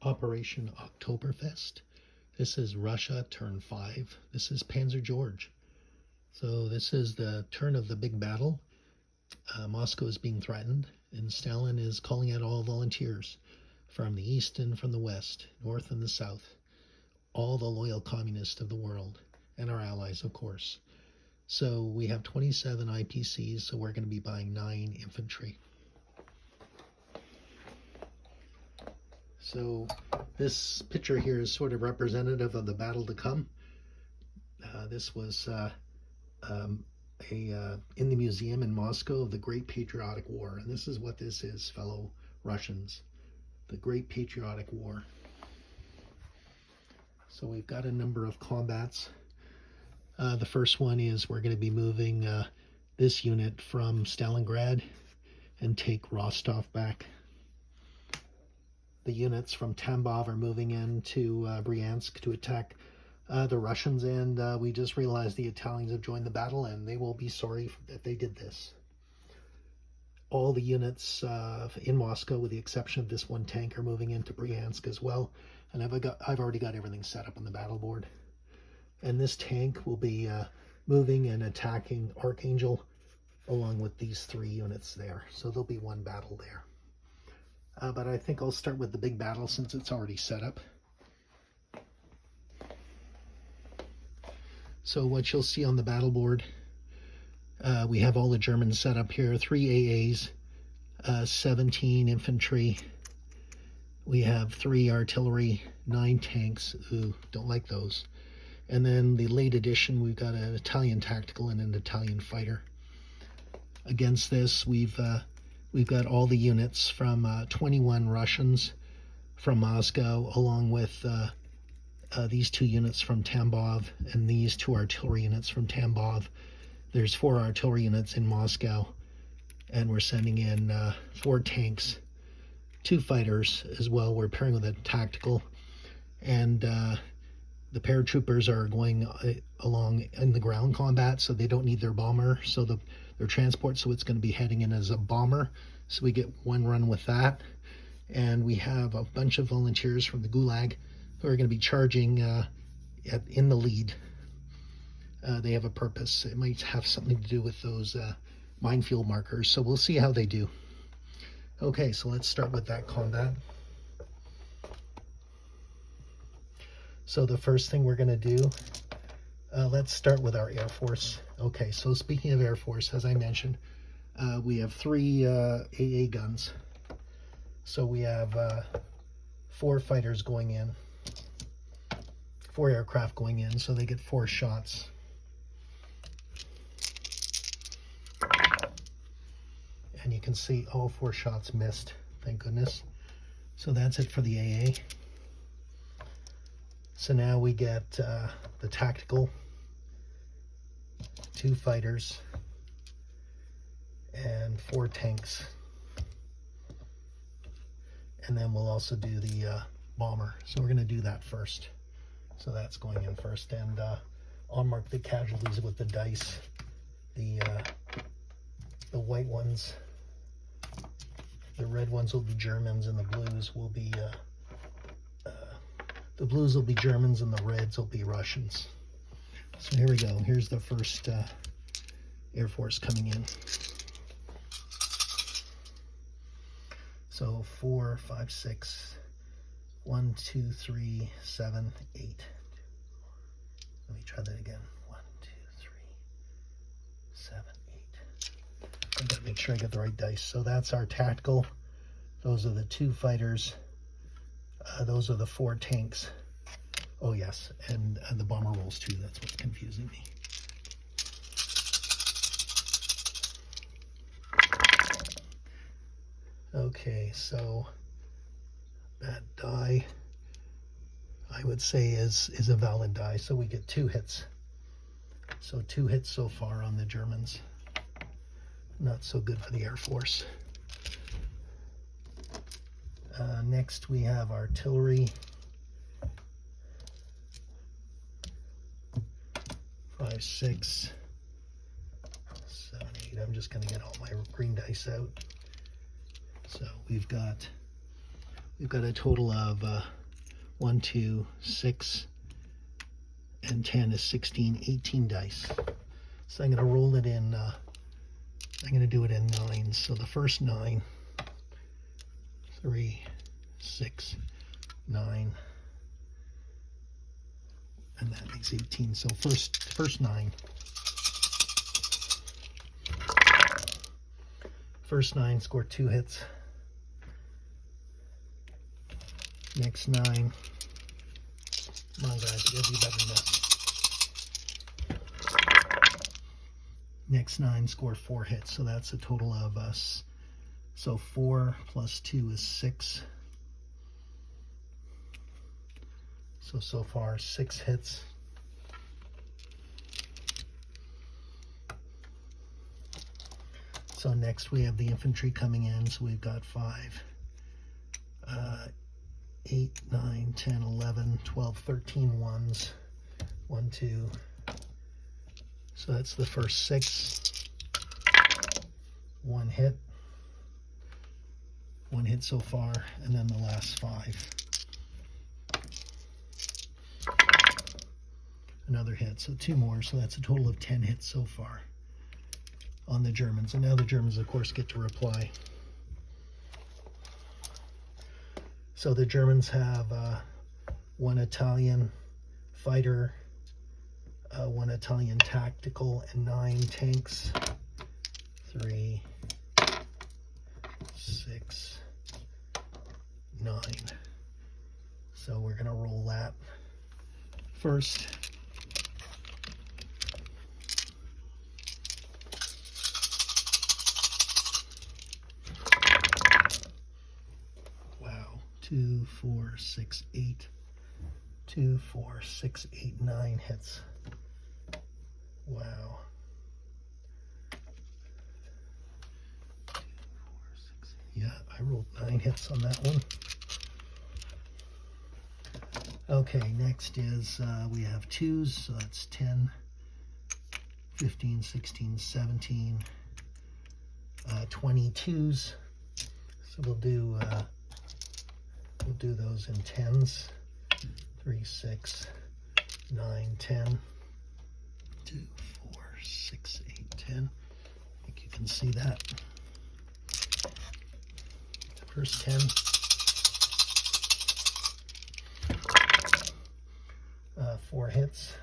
Operation Oktoberfest. This is Russia, turn 5. This is Panzer George. So this is the turn of the big battle. Moscow is being threatened, and Stalin is calling out all volunteers from the east and from the west, north and the south, all the loyal communists of the world, and our allies, of course. So we have 27 IPCs, so we're going to be buying 9 infantry. So this picture here is sort of representative of the battle to come. This was in the museum in Moscow of the Great Patriotic War. And this is what this is, fellow Russians, the Great Patriotic War. So we've got a number of combats. The first one is we're going to be moving this unit from Stalingrad and take Rostov back. The units from Tambov are moving into Bryansk to attack the Russians, and we just realized the Italians have joined the battle, and they will be sorry that they did this. All the units in Moscow, with the exception of this one tank, are moving into Bryansk as well, and I've already got everything set up on the battle board. And this tank will be moving and attacking Archangel along with these 3 units there, so there'll be one battle there. But I think I'll start with the big battle since it's already set up. So what you'll see on the battle board, we have all the Germans set up here, 3 AAs, 17 infantry. We have 3 artillery, 9 tanks. Ooh, don't like those. And then the late addition, we've got an Italian tactical and an Italian fighter. Against this, we've got all the units from 21 Russians from Moscow, along with these 2 units from Tambov and these 2 artillery units from Tambov. There's 4 artillery units in Moscow, and we're sending in 4 tanks, 2 fighters as well. We're pairing with a tactical, and the paratroopers are going along in the ground combat, so they don't need their bomber, so their transport, so it's going to be heading in as a bomber. So we get 1 run with that, and we have a bunch of volunteers from the Gulag who are going to be charging in the lead. They have a purpose. It might have something to do with those minefield markers, so we'll see how they do. Okay, so let's start with that combat. So the first thing we're going to do, let's start with our Air Force. Okay, so speaking of Air Force, as I mentioned, we have 3 AA guns. So we have 4 fighters going in, 4 aircraft going in, so they get 4 shots. And you can see all 4 shots missed, thank goodness. So that's it for the AA. So now we get the tactical, 2 fighters, and 4 tanks. And then we'll also do the bomber. So we're going to do that first. So that's going in first. And I'll mark the casualties with the dice. The white ones, the red ones will be Germans, and the blues will be Germans, and the reds will be Russians. So here we go. Here's the first Air Force coming in. So 4, 5, 6, 1, 2, 3, 7, 8. Let me try that again. 1, 2, 3, 7, 8. I gotta make sure I get the right dice. So that's our tactical. Those are the 2 fighters. Those are the 4 tanks. Oh yes, and the bomber rolls too. That's what's confusing me. Okay, so that die, I would say, is a valid die. So we get 2 hits. So 2 hits so far on the Germans. Not so good for the Air Force. Next we have artillery. 5, 6, 7, 8. I'm just going to get all my green dice out. So we've got a total of 1, 2, 6, and 10 is 16, 18 dice. So I'm going to roll it in, I'm going to do it in 9s. So the first 9, 3, 6, 9, and that makes 18. So first 9. First 9 score 2 hits. Next 9. Come on, guys, you gotta do better than this. Next 9 score 4 hits, so that's a total of us. So 4 plus 2 is 6. So far 6 hits. So next we have the infantry coming in, so we've got 5, 8, 9, 10, 11, 12, 13 ones. 1, 2. So that's the first 6. 1 hit. 1 hit so far, and then the last 5. Another hit, so 2 more, so that's a total of 10 hits so far on the Germans. And now the Germans, of course, get to reply. So the Germans have 1 Italian fighter, 1 Italian tactical, and 9 tanks. 3, 6, 9. So we're going to roll that first. Wow. 2, 4, 6, 8. 2, 4, 6, 8, 9 hits. Wow. 2, 4, 6. Yeah, I rolled 9 hits on that one. Okay, next is we have 2s, so that's 10, 15, 16, 17, 22s. So we'll do those in 10s. 3, 6, 9, 10. 2, 4, 6, 8, 10. I think you can see that. First 10. 4 hits.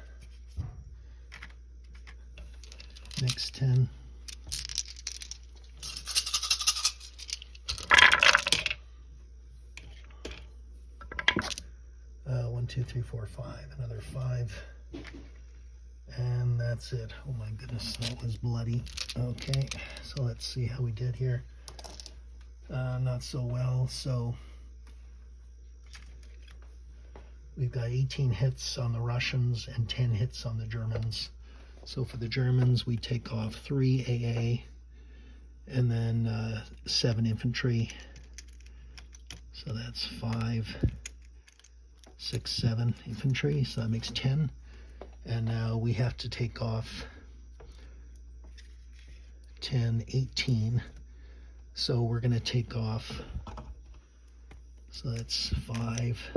Next 10. 1, 2, 3, 4, 5. Another 5. And that's it. Oh my goodness, that was bloody. Okay, so let's see how we did here. Not so well. So we've got 18 hits on the Russians and 10 hits on the Germans. So for the Germans, we take off 3 AA and then 7 infantry. So that's 5, 6, 7 infantry. So that makes 10. And now we have to take off 10, 18. So we're going to take off, so that's 5,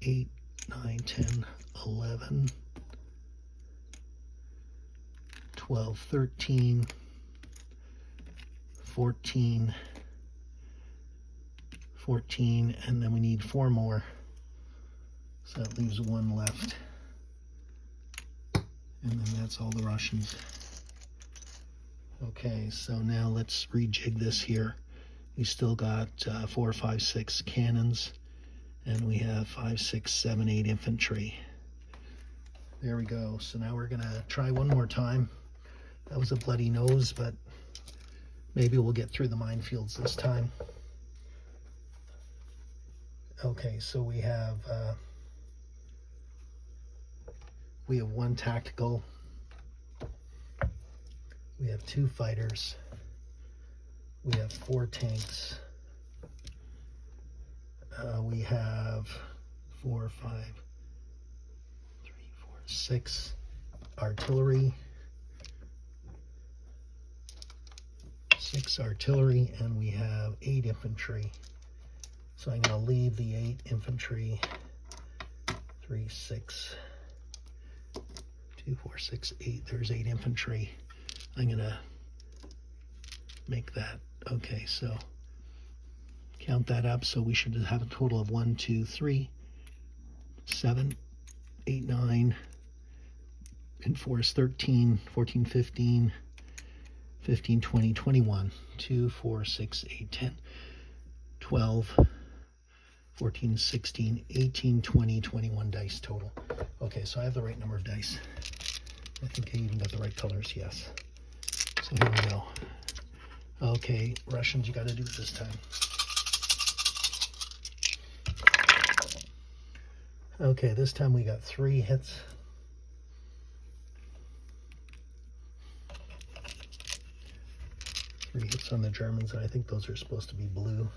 8, 9, 10, 11, 12, 13, 14, 14, and then we need 4 more. So that leaves 1 left. And then that's all the Russians. Okay, so now let's rejig this here. We still got 4, 5, 6 cannons, and we have 5, 6, 7, 8 infantry. There we go. So now we're gonna try one more time. That was a bloody nose, but maybe we'll get through the minefields this time. Okay, so we have 1 tactical. We have 2 fighters. We have 4 tanks. We have 4, 5, 3, 4, 6 artillery. 6 artillery, and we have 8 infantry. So I'm going to leave the 8 infantry, 3, 6, 2, 4, 6, 8. There's 8 infantry. I'm going to make that. Okay, so count that up. So we should have a total of 1, 2, 3, 7, 8, 9, and 4 is 13, 14, 15, 15, 20, 21, 2, 4, 6, 8, 10, 12, 14, 16, 18, 20, 21 dice total. Okay, so I have the right number of dice. I think I even got the right colors, yes. So here we go. Okay, Russians, you got to do it this time. Okay, this time we got 3 hits. Three hits on the Germans, and I think those are supposed to be blue.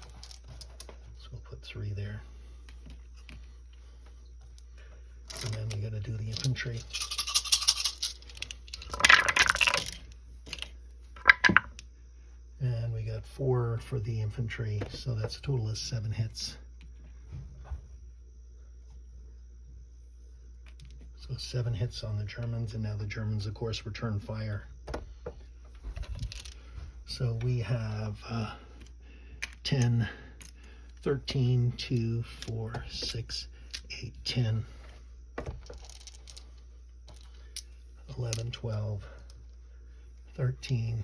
So we'll put 3 there. And then we got to do the infantry. And we got 4 for the infantry, so that's a total of 7 hits. So 7 hits on the Germans, and now the Germans, of course, return fire. So we have 10, 13, 2, 4, 6, 8, 10, 11, 12, 13,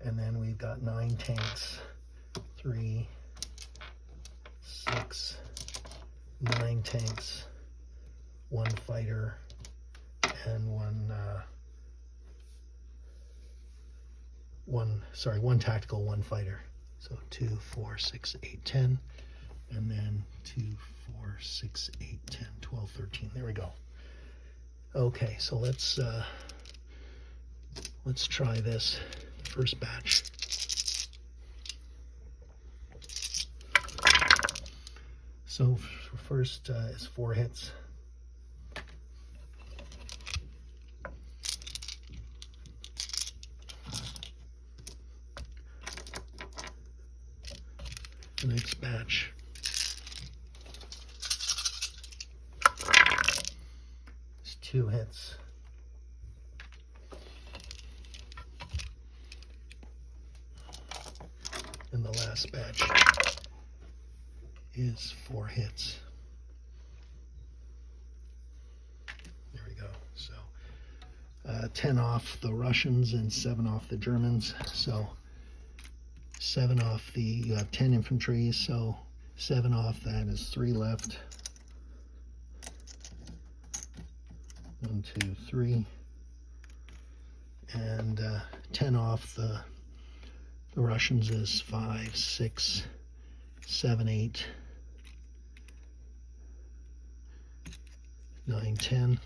and then we've got 9 tanks, 3, 6, 9 tanks, 1 fighter, and one tactical, 1 fighter. So 2, 4, 6, 8, 10, and then 2, 4, 6, 8, 10, 12, 13. There we go. Okay, so let's try this first batch. So first is 4 hits. The next batch is 2 hits. And the last batch is 4 hits. There we go. So 10 off the Russians and 7 off the Germans. So 7 off you have 10 infantry, so 7 off that is 3 left. 1, 2, 3. And 10 off the Russians is 5, 6, 7, 8, 9, 10.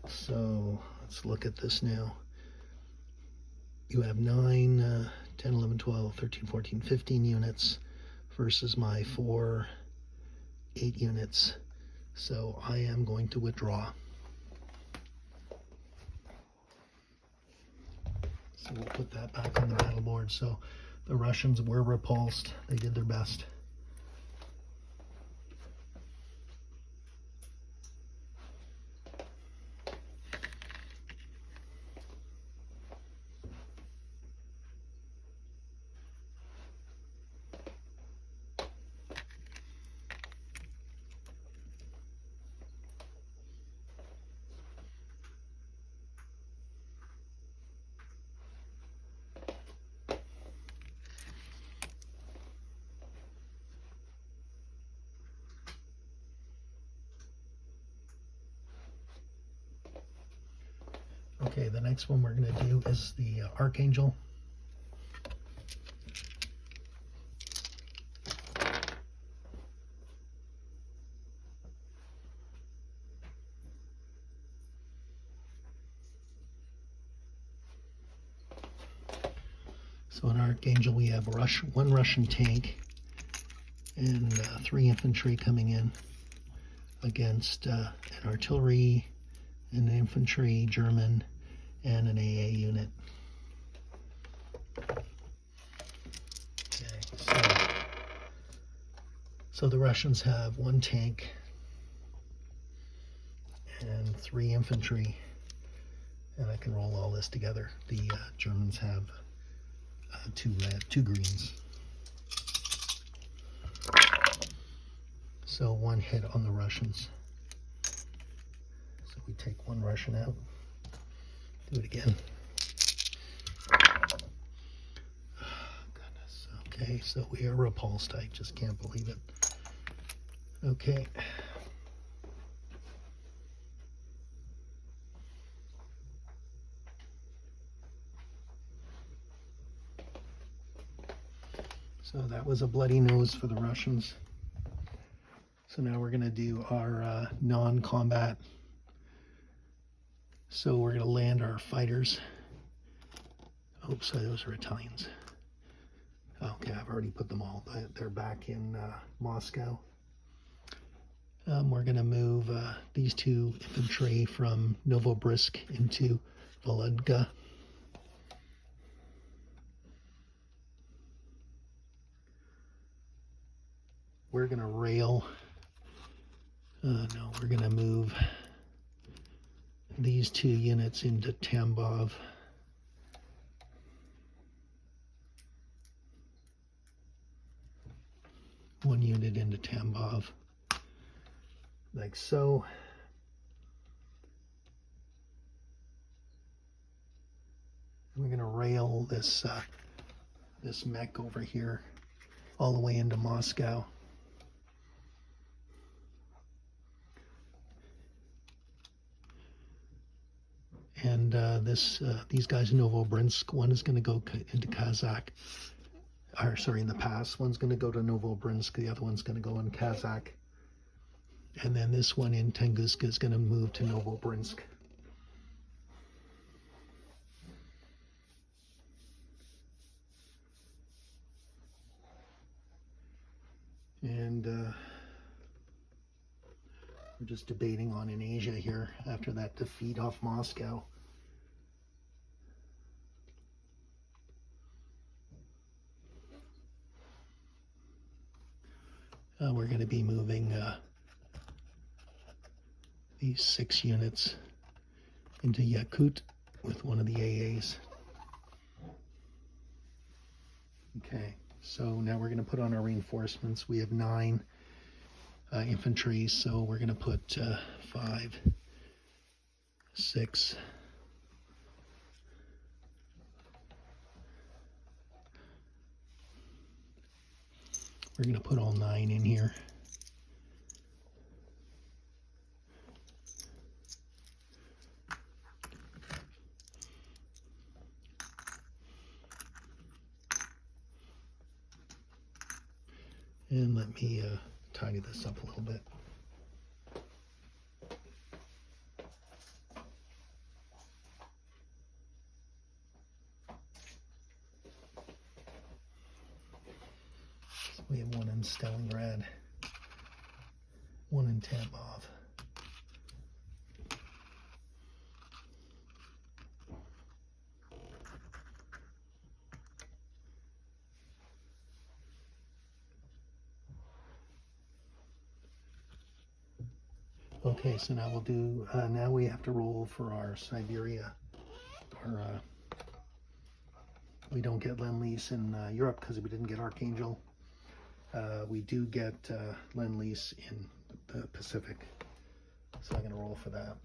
So let's look at this now. You have 9, 10, 11, 12, 13, 14, 15 units versus my 4, 8 units. So I am going to withdraw. So we'll put that back on the battle board. So the Russians were repulsed. They did their best. Okay, the next one we're going to do is the Archangel. So in Archangel we have 1 Russian tank and 3 infantry coming in against an artillery, an infantry German, and an AA unit. So the Russians have 1 tank and 3 infantry, and I can roll all this together. The Germans have 2 greens. So 1 hit on the Russians. So we take 1 Russian out. Do it again. Oh, goodness. Okay, so we are repulsed. I just can't believe it. Okay. So that was a bloody nose for the Russians. So now we're going to do our non-combat. So we're going to land our fighters. Oops, those are Italians. Okay, I've already put them all. They're back in Moscow. We're going to move these 2 infantry from Novorossiysk into Volodka. We're going to rail. No, we're going to move these 2 units into Tambov. One unit into Tambov, like so. We're going to rail this this mech over here all the way into Moscow. And these guys in Novorossiysk, one is going to go into Kazakh, or sorry, in the pass. One's going to go to Novorossiysk, the other one's going to go in Kazakh. And then this one in Tunguska is going to move to Novorossiysk. And we're just debating on in Asia here after that defeat off Moscow. We're going to be moving these 6 units into Yakut with one of the AAs. Okay, so now we're going to put on our reinforcements. We have 9 infantry, so we're going to put 5, 6, we're going to put all 9 in here. And let me tidy this up a little bit. So we have 1 in Stalingrad, 1 in Tambov. Okay, so now we'll do, now we have to roll for our Siberia. We don't get Lend-Lease in Europe because we didn't get Archangel. We do get Lend-Lease in the Pacific. So I'm going to roll for that.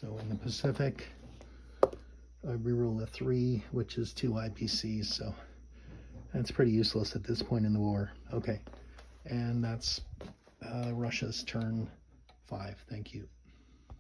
So in the Pacific, I reroll a 3, which is 2 IPCs, so that's pretty useless at this point in the war. Okay, and that's Russia's turn 5. Thank you.